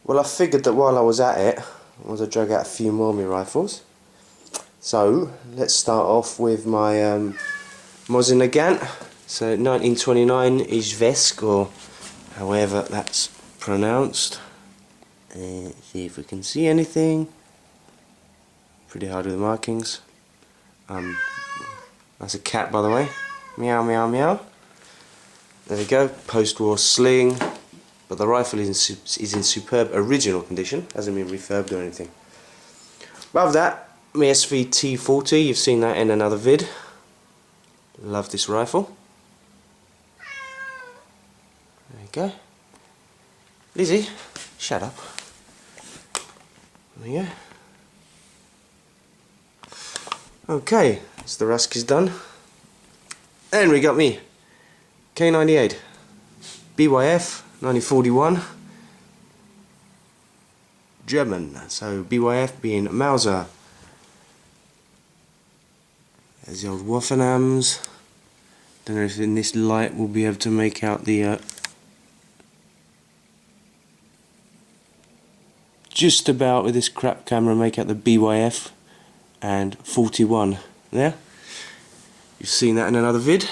Well, I figured that while I was at it, I was to drag out a few more of my rifles. So let's start off with my Mosin again. So 1929 Izvesk, or however that's pronounced. See if we can see anything. Pretty hard with the markings. That's a cat, by the way. Meow meow meow. There we go. Post-war sling. But the rifle is in superb original condition, hasn't been refurbed or anything. Above that, my SVT 40, you've seen that in another vid. Love this rifle. There you go. Lizzie, shut up. There you go. Okay, so the rusk is done. And we got me K98 BYF 1941 German, so BYF being Mauser. There's the old Waffenhams. Don't know if in this light we'll be able to make out the just about with this crap camera make out the BYF and 41 there. You've seen that in another vid.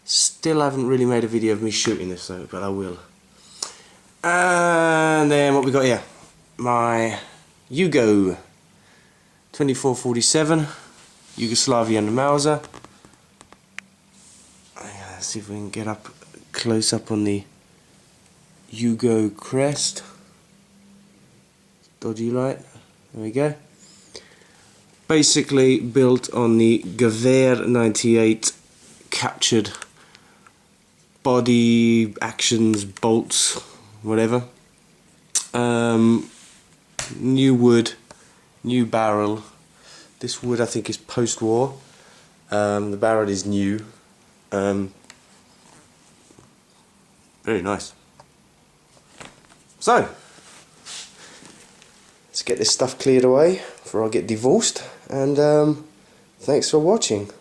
Still haven't really made a video of me shooting this though, but I will. And then what we got here? My Yugo 2447 Yugoslavian Mauser. Let's see if we can get up close up on the Yugo crest. Dodgy light. There we go. Basically built on the Gewehr 98 captured body, actions, bolts, whatever. New wood, new barrel. This wood I think is post-war. The barrel is new. Very nice. So, let's get this stuff cleared away before I get divorced. And thanks for watching.